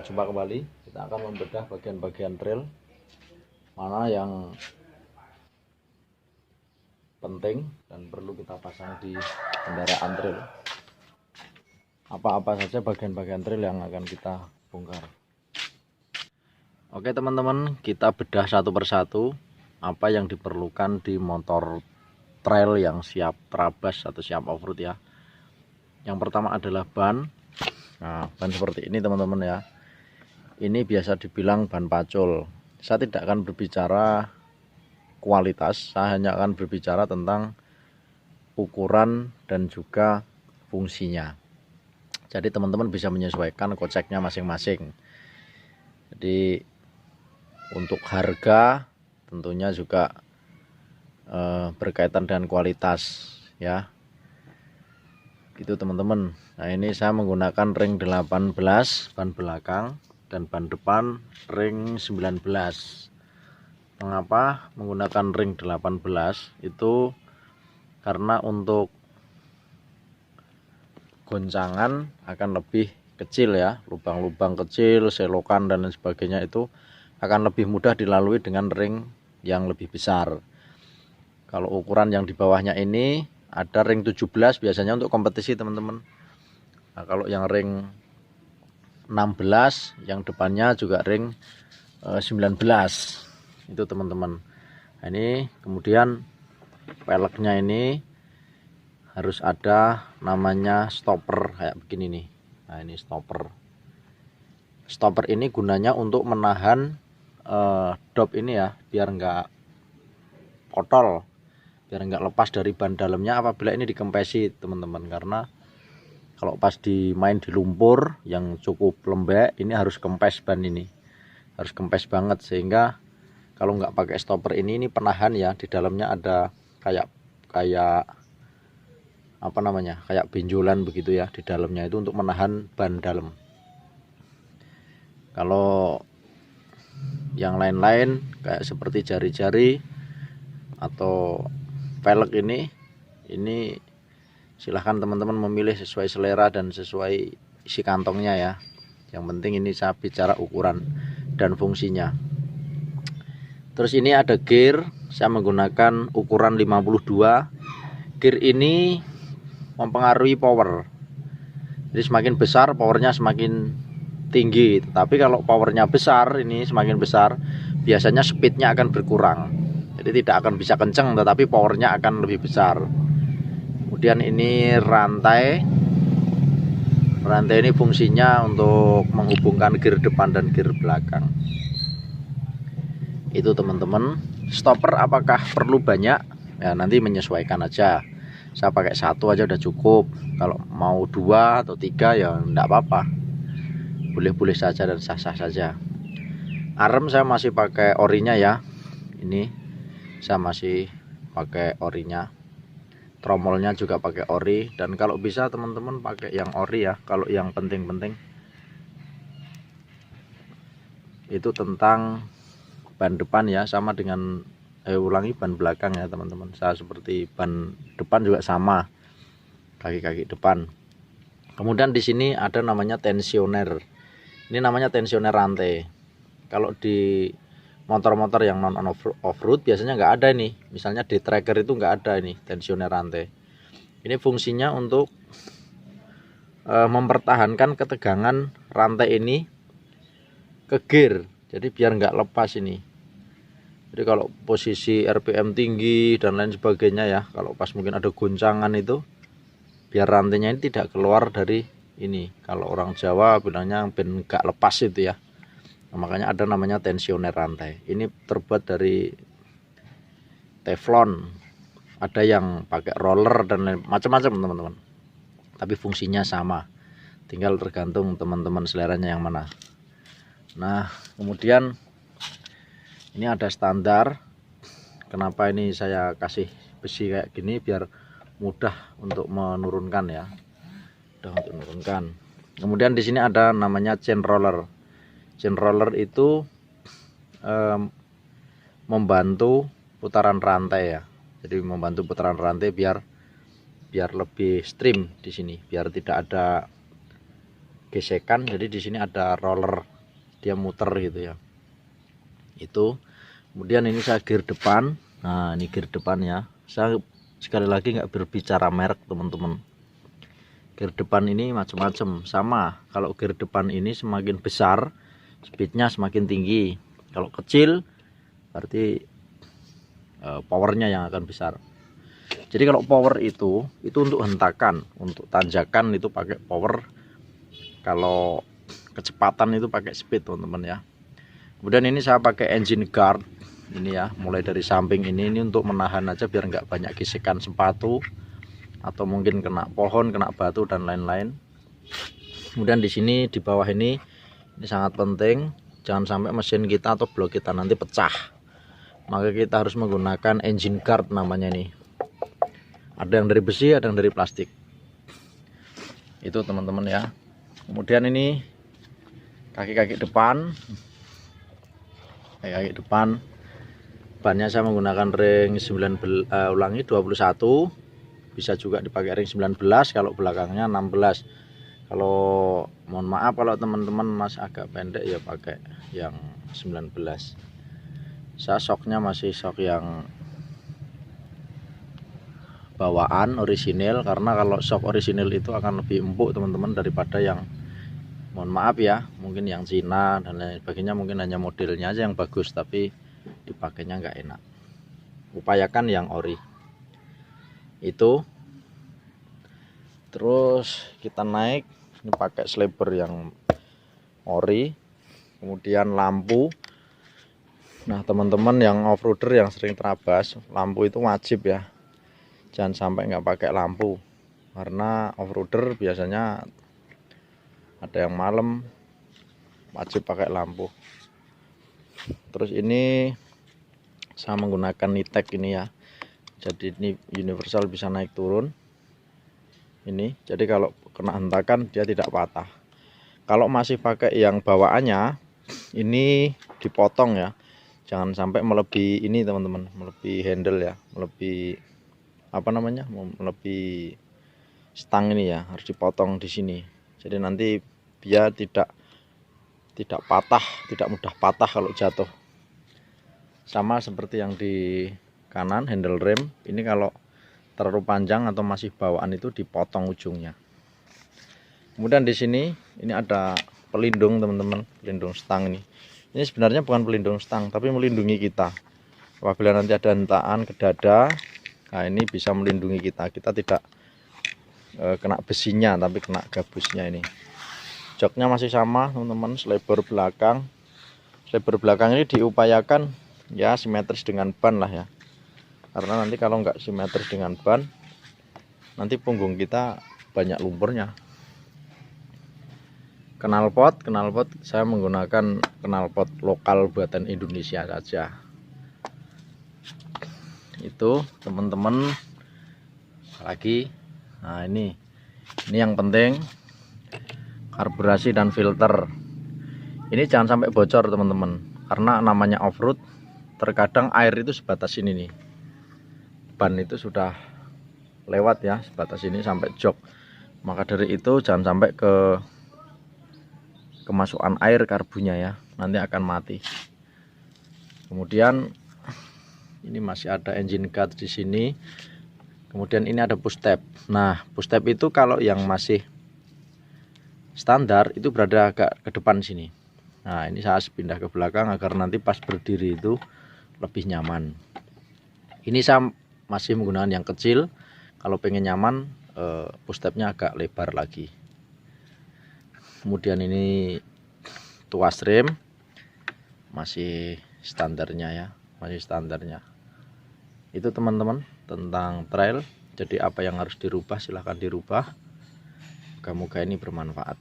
jumpa kembali. Kita akan membedah bagian-bagian trail mana yang penting dan perlu kita pasang di kendaraan trail. Apa-apa saja bagian-bagian trail yang akan kita bongkar. Oke teman-teman, kita bedah satu persatu apa yang diperlukan di motor trail yang siap terabas atau siap off-road ya. Yang pertama adalah ban. Nah, ban seperti ini teman-teman ya. Ini biasa dibilang ban pacul. Saya tidak akan berbicara kualitas, saya hanya akan berbicara tentang ukuran dan juga fungsinya. Jadi teman-teman bisa menyesuaikan koceknya masing-masing. Jadi untuk harga tentunya juga berkaitan dengan kualitas ya. Gitu teman-teman. Nah, ini saya menggunakan ring 18 ban belakang dan ban depan ring 19. Mengapa menggunakan ring 18? Itu karena untuk goncangan akan lebih kecil ya, lubang-lubang kecil, selokan dan lain sebagainya itu akan lebih mudah dilalui dengan ring yang lebih besar. Kalau ukuran yang di bawahnya ini ada ring 17 biasanya untuk kompetisi teman-teman. Nah, kalau yang ring 16 yang depannya juga ring 19 itu teman-teman. Nah, ini kemudian peleknya ini harus ada namanya stopper kayak begini nih. Nah, ini stopper. Stopper ini gunanya untuk menahan dop ini ya, biar enggak potol, biar enggak lepas dari ban dalamnya apabila ini dikempesi teman-teman. Karena kalau pas main di lumpur yang cukup lembek, ini harus kempes ban ini, harus kempes banget, sehingga kalau nggak pakai stopper ini penahan ya, di dalamnya ada kayak apa namanya, kayak benjolan begitu ya di dalamnya, itu untuk menahan ban dalam. Kalau yang lain-lain kayak seperti jari-jari atau velg ini silahkan teman-teman memilih sesuai selera dan sesuai isi kantongnya ya. Yang penting ini saya bicara ukuran dan fungsinya. Terus ini ada gear, saya menggunakan ukuran 52. Gear ini mempengaruhi power. Jadi semakin besar powernya semakin tinggi. Tapi kalau powernya besar, ini semakin besar, biasanya speednya akan berkurang. Jadi tidak akan bisa kenceng, tetapi powernya akan lebih besar. Kemudian ini rantai ini fungsinya untuk menghubungkan gear depan dan gear belakang. Itu teman-teman. Stopper apakah perlu banyak? Ya nanti menyesuaikan aja. Saya pakai satu aja udah cukup. Kalau mau 2 atau 3 ya enggak apa-apa, boleh-boleh saja dan sah-sah saja. Arem saya masih pakai orinya ya. Ini saya masih pakai orinya. Tromolnya juga pakai ori, dan kalau bisa teman-teman pakai yang ori ya. Kalau yang penting-penting itu tentang ban depan ya, sama dengan ulangi ban belakang ya teman-teman. Saya seperti ban depan juga sama, kaki-kaki depan. Kemudian di sini ada namanya tensioner. Ini namanya tensioner rantai. Kalau di motor-motor yang non off-road biasanya nggak ada ini. Misalnya di tracker itu nggak ada ini tensioner rantai. Ini fungsinya untuk mempertahankan ketegangan rantai ini ke gear. Jadi biar nggak lepas ini. Jadi kalau posisi RPM tinggi dan lain sebagainya ya, kalau pas mungkin ada goncangan itu, biar rantainya ini tidak keluar dari ini. Kalau orang Jawa bilangnya ben nggak lepas itu ya. Nah, makanya ada namanya tensioner rantai. Ini terbuat dari teflon. Ada yang pakai roller dan macam-macam teman-teman. Tapi fungsinya sama. Tinggal tergantung teman-teman seleranya yang mana. Nah, kemudian ini ada standar. Kenapa ini saya kasih besi kayak gini, biar mudah untuk menurunkan ya. Mudah untuk menurunkan. Kemudian di sini ada namanya chain roller. Chain roller itu membantu putaran rantai ya. Jadi membantu putaran rantai biar lebih stream di sini, biar tidak ada gesekan. Jadi di sini ada roller dia muter gitu ya. Itu kemudian ini saya gear depan. Nah ini gear depannya, saya sekali lagi nggak berbicara merek teman-teman. Gear depan ini macam-macam, sama. Kalau gear depan ini semakin besar speednya semakin tinggi, kalau kecil berarti powernya yang akan besar. Jadi kalau power itu untuk hentakan, untuk tanjakan itu pakai power, kalau kecepatan itu pakai speed teman-teman ya. Kemudian ini saya pakai engine guard ini ya, mulai dari samping ini untuk menahan aja biar nggak banyak gesekan sepatu atau mungkin kena pohon, kena batu dan lain-lain. Kemudian di sini di bawah ini sangat penting, jangan sampai mesin kita atau blok kita nanti pecah. Maka kita harus menggunakan engine guard namanya nih. Ada yang dari besi, ada yang dari plastik. Itu teman-teman ya. Kemudian ini kaki-kaki depan. Kaki-kaki depan. Bannya saya menggunakan ring 21. Bisa juga dipakai ring 19 kalau belakangnya 16. Kalau mohon maaf kalau teman-teman masih agak pendek ya pakai yang 19. Saya shocknya masih shock yang bawaan orisinil, karena kalau shock orisinil itu akan lebih empuk teman-teman daripada yang, mohon maaf ya, mungkin yang Cina dan lain sebagainya, mungkin hanya modelnya aja yang bagus tapi dipakainya nggak enak. Upayakan yang ori. Itu terus kita naik, ini pakai sliper yang ori. Kemudian lampu. Nah teman-teman yang off-roader yang sering terabas, lampu itu wajib ya, jangan sampai nggak pakai lampu, karena off-roader biasanya ada yang malam, wajib pakai lampu. Terus ini saya menggunakan nitek ini ya, jadi ini universal, bisa naik turun ini, jadi kalau kena hentakan dia tidak patah. Kalau masih pakai yang bawaannya ini dipotong ya, jangan sampai melebihi ini teman-teman, melebihi handle ya, melebihi apa namanya, melebihi stang ini ya, harus dipotong di sini. Jadi nanti biar tidak patah, tidak mudah patah kalau jatuh. Sama seperti yang di kanan handle rem, ini kalau terlalu panjang atau masih bawaan itu dipotong ujungnya. Kemudian di sini ini ada pelindung teman-teman, pelindung stang ini. Ini sebenarnya bukan pelindung stang tapi melindungi kita. Apabila nanti ada hentakan ke dada, nah ini bisa melindungi kita. Kita tidak kena besinya tapi kena gabusnya ini. Joknya masih sama teman-teman, selebar belakang. Selebar belakang ini diupayakan ya simetris dengan ban lah ya. Karena nanti kalau nggak simetris dengan ban, nanti punggung kita banyak lumpurnya. Knalpot saya menggunakan knalpot lokal buatan Indonesia saja. Itu teman-teman. Lagi, nah ini yang penting, karburasi dan filter. Ini jangan sampai bocor teman-teman, karena namanya off-road, terkadang air itu sebatas ini nih. Ban itu sudah lewat ya, sebatas ini sampai jok. Maka dari itu jangan sampai kemasukan air karbunya ya, nanti akan mati. Kemudian ini masih ada engine guard di sini. Kemudian ini ada push tab. Nah push tab itu kalau yang masih standar itu berada agak ke depan sini. Nah ini saya pindah ke belakang agar nanti pas berdiri itu lebih nyaman. Ini saya masih menggunakan yang kecil. Kalau pengen nyaman, push tabnya agak lebar lagi. Kemudian ini tuas rem masih standarnya ya, masih standarnya. Itu teman-teman tentang trail. Jadi apa yang harus dirubah silahkan dirubah. Moga-moga ini bermanfaat.